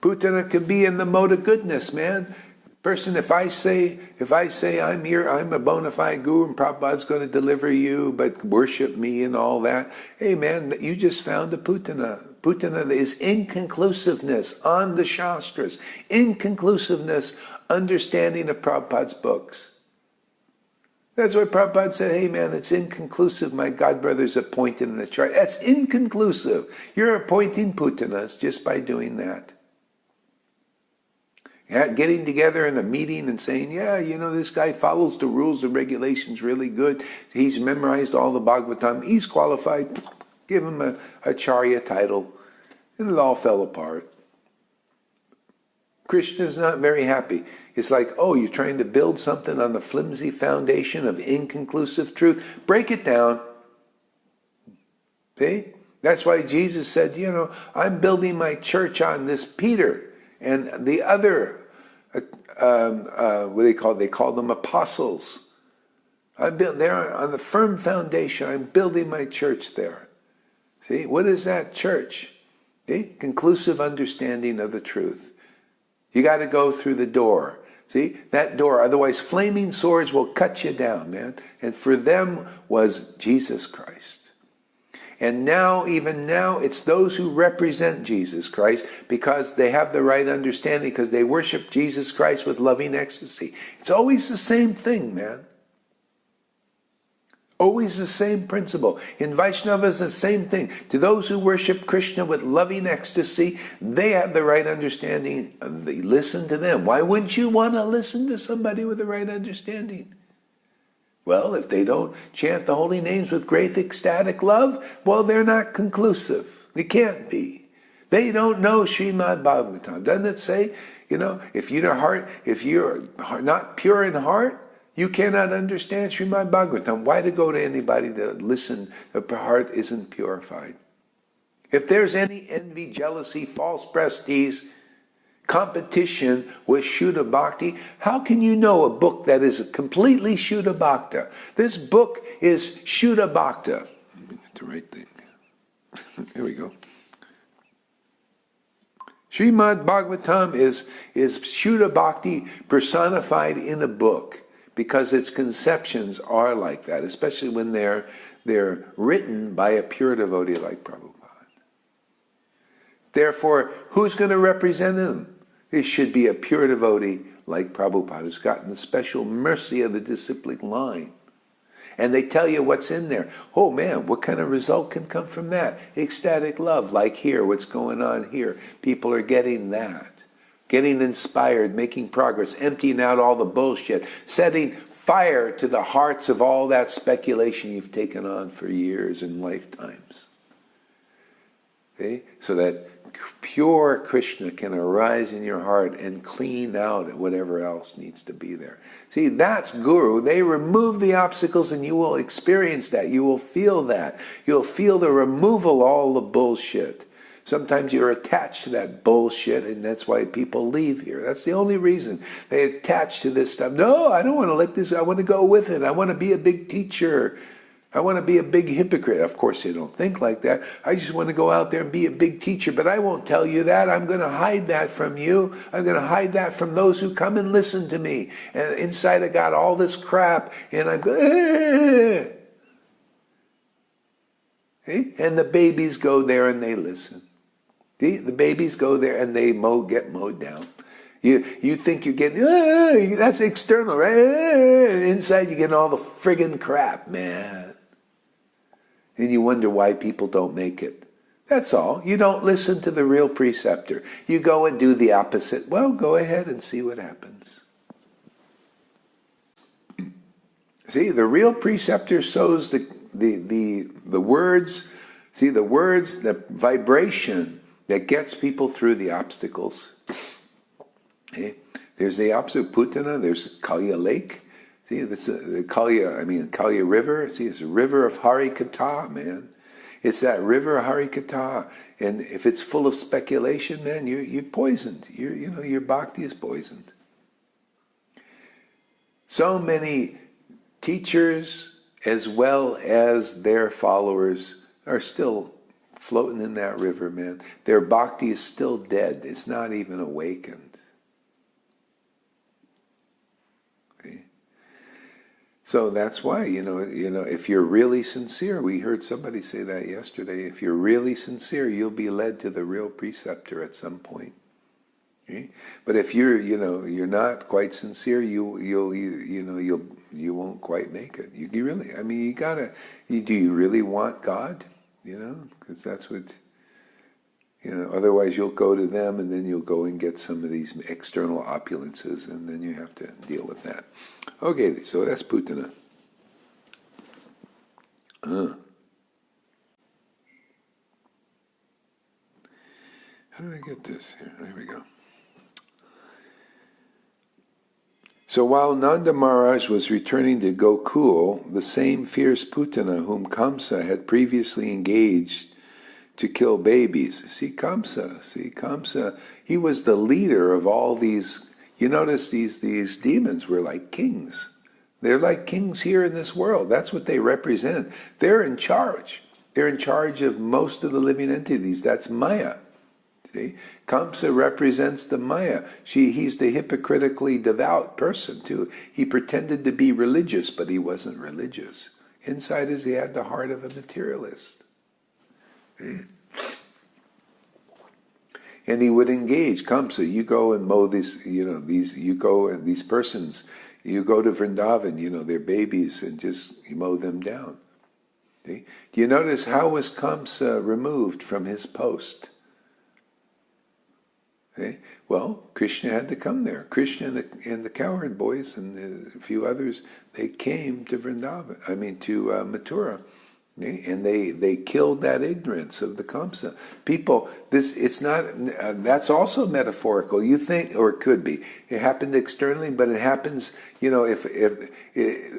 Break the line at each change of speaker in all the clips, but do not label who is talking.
Puttana could be in the mode of goodness, man. Person, if I say I'm a bona fide guru and Prabhupada's going to deliver you, but worship me and all that. Hey man, you just found the Puttana. Puttana is inconclusiveness on the Shastras. Inconclusiveness, understanding of Prabhupada's books. That's why Prabhupada said, hey man, it's inconclusive. My godbrother's appointed in the chart. That's inconclusive. You're appointing Puttanas just by doing that. Getting together in a meeting and saying, yeah, you know, this guy follows the rules and regulations really good. He's memorized all the Bhagavatam. He's qualified. Give him a Acharya title. And it all fell apart. Krishna's not very happy. It's like, oh, you're trying to build something on a flimsy foundation of inconclusive truth. Break it down. See? That's why Jesus said, you know, I'm building my church on this Peter. And the other, what do they call it? They call them apostles. They're on the firm foundation. I'm building my church there. See, what is that church? See? Conclusive understanding of the truth. You got to go through the door. See, that door. Otherwise, flaming swords will cut you down, man. And for them was Jesus Christ. And now, even now, it's those who represent Jesus Christ because they have the right understanding, because they worship Jesus Christ with loving ecstasy. It's always the same thing, man. Always the same principle. In Vaishnava, it's the same thing. To those who worship Krishna with loving ecstasy, they have the right understanding. They listen to them. Why wouldn't you want to listen to somebody with the right understanding? Well, if they don't chant the holy names with great ecstatic love, well, they're not conclusive. They can't be. They don't know Srimad Bhagavatam. Doesn't it say, you know, if you're not pure in heart, you cannot understand Srimad Bhagavatam. Why to go to anybody to listen if the heart isn't purified? If there's any envy, jealousy, false prestige, competition with Shuddha Bhakti, how can you know a book that is completely Shuddha Bhakti? This book is Shuddha Bhakti. Let me get the right thing. Here we go. Srimad Bhagavatam is Shuddha Bhakti personified in a book, because its conceptions are like that, especially when they're written by a pure devotee like Prabhupada. Therefore, who's going to represent him? It should be a pure devotee like Prabhupada, who's gotten the special mercy of the disciplic line. And they tell you what's in there. Oh man, what kind of result can come from that? Ecstatic love, like here, what's going on here. People are getting that. Getting inspired, making progress, emptying out all the bullshit, setting fire to the hearts of all that speculation you've taken on for years and lifetimes. Okay? So that pure Krishna can arise in your heart and clean out whatever else needs to be there. See, that's Guru. They remove the obstacles and you will experience that. You will feel that. You'll feel the removal of all the bullshit. Sometimes you're attached to that bullshit, and that's why people leave here. That's the only reason. They attach to this stuff. No, I don't want to let this, I want to go with it. I want to be a big teacher. I want to be a big hypocrite. Of course, they don't think like that. I just want to go out there and be a big teacher, but I won't tell you that. I'm going to hide that from you. I'm going to hide that from those who come and listen to me. And inside I got all this crap, and I'm going, and the babies go there and they listen. See? The babies go there and they get mowed down. You think you're getting, that's external, right? Inside you're getting all the friggin' crap, man. And you wonder why people don't make it. That's all. You don't listen to the real preceptor. You go and do the opposite. Well, go ahead and see what happens. See, the real preceptor sows the words, see, the words, the vibration that gets people through the obstacles. Okay? There's the opposite, Puttana, there's Kalya Lake. See, that's the Kalya River. See, it's a river of Harikatha, man. It's that river of Harikatha. And if it's full of speculation, man, you're poisoned. Your bhakti is poisoned. So many teachers, as well as their followers, are still floating in that river, man. Their bhakti is still dead. It's not even awakened. Okay? So that's why, if you're really sincere, we heard somebody say that yesterday, if you're really sincere, you'll be led to the real preceptor at some point. Okay? But if you're not quite sincere, you won't quite make it. You really, do you really want God? Because that's what, otherwise you'll go to them and then you'll go and get some of these external opulences and then you have to deal with that. Okay, so that's Puttana. How did I get this here? There we go. So while Nanda Maharaj was returning to Gokul, the same fierce Puttana whom Kamsa had previously engaged to kill babies. See Kamsa, he was the leader of all these. You notice these demons were like kings. They're like kings here in this world. That's what they represent. They're in charge. They're in charge of most of the living entities. That's Maya. See? Kamsa represents the Maya. He's the hypocritically devout person too. He pretended to be religious, but he wasn't religious. Inside he had the heart of a materialist. See? And he would engage. Kamsa, you go and mow these persons, you go to Vrindavan, they're babies, and just you mow them down. See? Do you notice how was Kamsa removed from his post? Okay. Well, Krishna had to come there. Krishna and the cowherd boys and a few others, they came to Vrindavan, to Mathura. Okay. And they killed that ignorance of the Kamsa. People, that's also metaphorical. You think, or it could be. It happened externally, but it happens,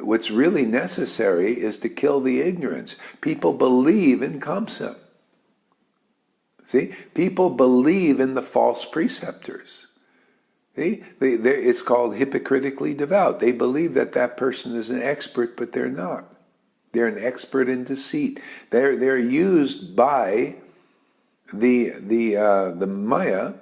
what's really necessary is to kill the ignorance. People believe in Kamsa. See, people believe in the false preceptors. See, it's called hypocritically devout. They believe that person is an expert, but they're not. They're an expert in deceit. They're used by the Maya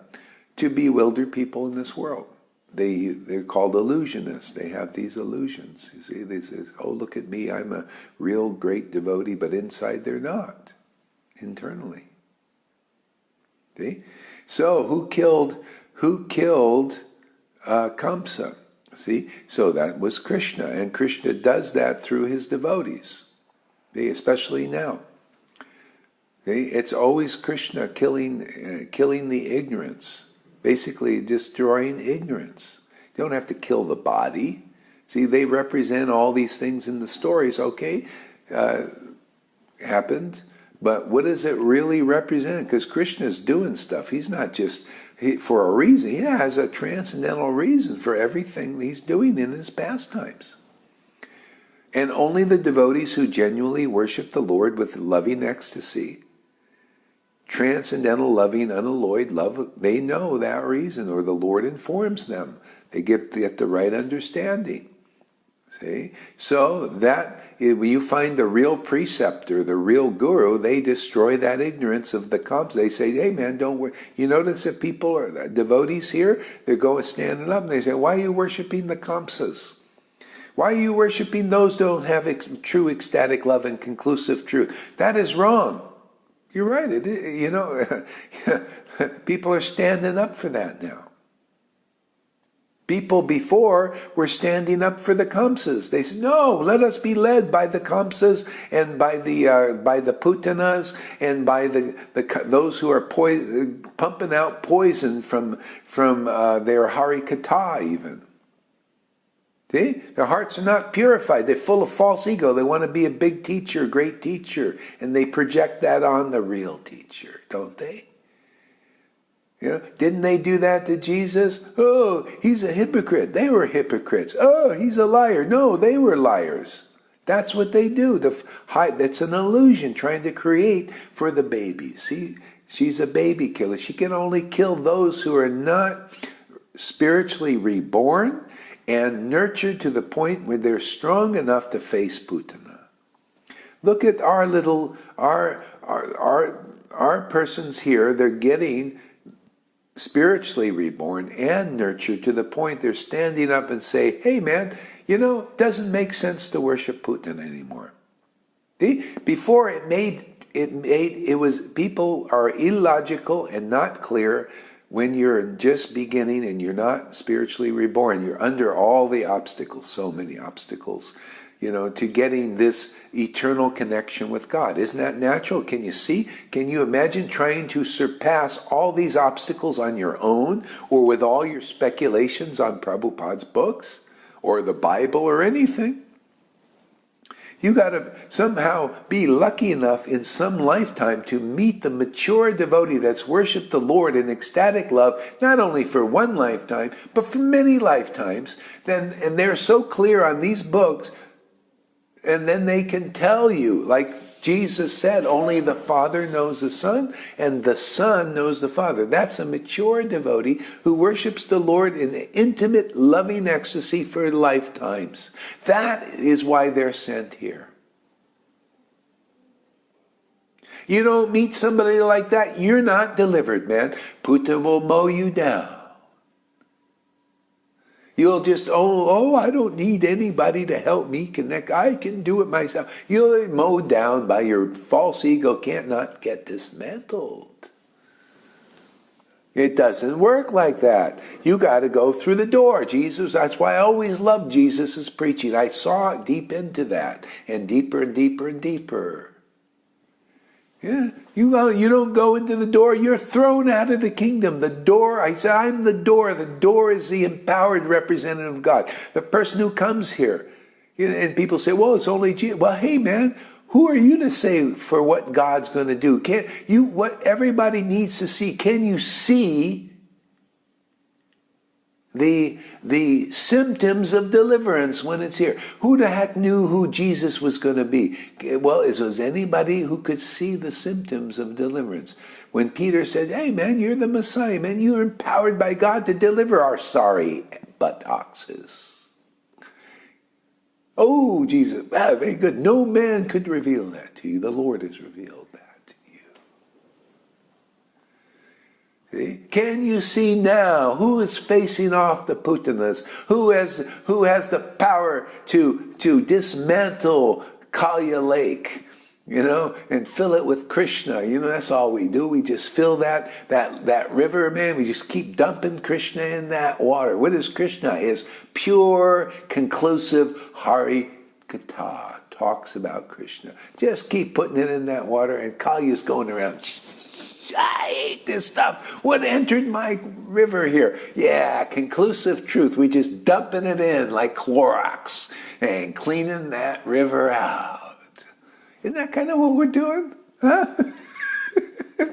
to bewilder people in this world. They're called illusionists. They have these illusions. You see, they say, "Oh, look at me! I'm a real great devotee," but inside they're not. Internally. See? So who killed Kamsa? See? So that was Krishna, and Krishna does that through his devotees. See? Especially now. See? It's always Krishna killing the ignorance, basically destroying ignorance. You don't have to kill the body. See, they represent all these things in the stories. Okay, happened. But what does it really represent? Because Krishna's doing stuff. He's not just for a reason. He has a transcendental reason for everything he's doing in his pastimes. And only the devotees who genuinely worship the Lord with loving ecstasy, transcendental, loving, unalloyed love, they know that reason, or the Lord informs them. They get the right understanding. See? So that, when you find the real preceptor, the real guru, they destroy that ignorance of the Kamsa. They say, "Hey man, don't worry." You notice that people are devotees here, they're going standing up and they say, "Why are you worshiping the Kamsas? Why are you worshiping those who don't have true ecstatic love and conclusive truth?" That is wrong. You're right. People are standing up for that now. People before were standing up for the Kamsas. They said, "No, let us be led by the Kamsas and by the Puttanas and by those who are pumping out poison from their Harikatha even." See? Their hearts are not purified. They're full of false ego. They want to be a big teacher, great teacher, and they project that on the real teacher, don't they? Didn't they do that to Jesus? "Oh, he's a hypocrite." They were hypocrites. "Oh, he's a liar." No, they were liars. That's what they do. That's an illusion trying to create for the baby. See, she's a baby killer. She can only kill those who are not spiritually reborn and nurtured to the point where they're strong enough to face Puttana. Look at our our persons here, they're getting spiritually reborn and nurtured to the point they're standing up and say, hey man, it doesn't make sense to worship Puttana anymore. See? Before it was, people are illogical and not clear when you're just beginning and you're not spiritually reborn. You're under all the obstacles, so many obstacles, to getting this eternal connection with God. Isn't that natural? Can you see? Can you imagine trying to surpass all these obstacles on your own, or with all your speculations on Prabhupada's books or the Bible or anything? You got to somehow be lucky enough in some lifetime to meet the mature devotee that's worshiped the Lord in ecstatic love, not only for one lifetime, but for many lifetimes. And they're so clear on these books, and then they can tell you, like Jesus said, only the Father knows the Son, and the Son knows the Father. That's a mature devotee who worships the Lord in intimate, loving ecstasy for lifetimes. That is why they're sent here. You don't meet somebody like that, you're not delivered, man. Puttana will mow you down. You'll just, I don't need anybody to help me connect. I can do it myself. You'll be mowed down by your false ego, can't not get dismantled. It doesn't work like that. You got to go through the door. Jesus, that's why I always loved Jesus' preaching. I saw it deep into that, and deeper and deeper and deeper. Yeah, you don't go into the door, you're thrown out of the kingdom. The door, I said, I'm the door. The door is the empowered representative of God. The person who comes here. And people say, well, it's only Jesus. Well, hey man, who are you to say for what God's going to do? What everybody needs to see, can you see the symptoms of deliverance when it's here? Who the heck knew who Jesus was going to be? Well, it was anybody who could see the symptoms of deliverance. When Peter said, hey man, you're the Messiah, man, you're empowered by God to deliver our sorry buttocks. Oh, Jesus, very good. No man could reveal that to you. The Lord has revealed that to you. See? Can you see now who is facing off the Puttanas? Who has the power to dismantle Kalya Lake, and fill it with Krishna? That's all we do. We just fill that river, man. We just keep dumping Krishna in that water. What is Krishna? Is pure, conclusive Hari Katha. Talks about Krishna. Just keep putting it in that water, and Kalya's going around. I hate this stuff. What entered my river here? Yeah, conclusive truth. We just dumping it in like Clorox and cleaning that river out. Isn't that kind of what we're doing? Huh?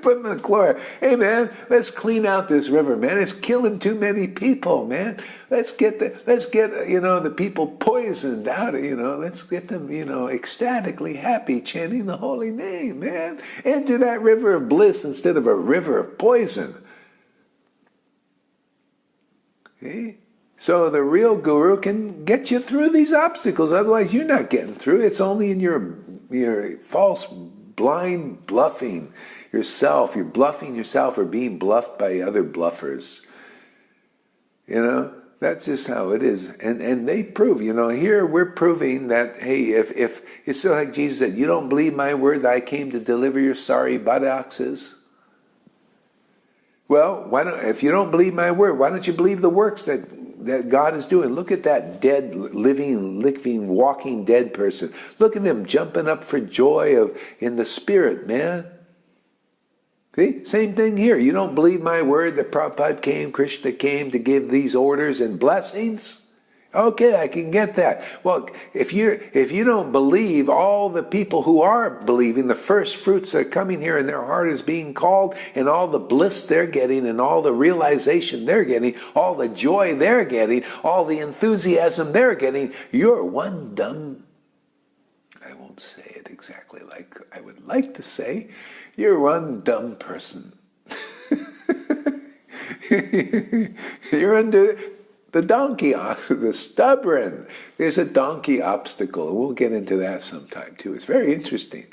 Putting the Clorox. Hey man, let's clean out this river, man. It's killing too many people, man. Let's get the people poisoned out of, let's get them, ecstatically happy, chanting the holy name, man. Enter that river of bliss instead of a river of poison. See? So the real guru can get you through these obstacles. Otherwise, you're not getting through. It's only in your false, blind bluffing yourself. You're bluffing yourself or being bluffed by other bluffers. That's just how it is. And they prove, here we're proving that, hey, if it's still like Jesus said, you don't believe my word that I came to deliver your sorry buttocks. Well, if you don't believe my word, why don't you believe the works that God is doing? Look at that dead, living, walking dead person. Look at him jumping up for joy in the spirit, man. See? Same thing here. You don't believe my word that Prabhupada came, Krishna came to give these orders and blessings? Okay, I can get that. Well, if you don't believe all the people who are believing, the first fruits that are coming here and their heart is being called, and all the bliss they're getting, and all the realization they're getting, all the joy they're getting, all the enthusiasm they're getting, you're one dumb, I won't say it exactly like I would like to say, you're one dumb person. You're under the donkey, the stubborn. There's a donkey obstacle. We'll get into that sometime too. It's very interesting.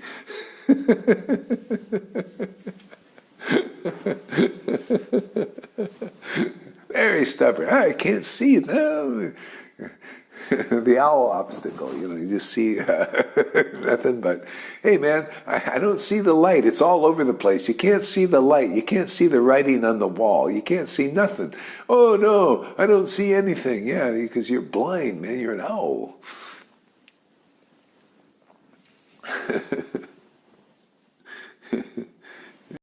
Very stubborn. I can't see it. No. The owl obstacle, you just see nothing but, hey man, I don't see the light. It's all over the place. You can't see the light. You can't see the writing on the wall. You can't see nothing. Oh no, I don't see anything. Yeah, because you're blind, man. You're an owl.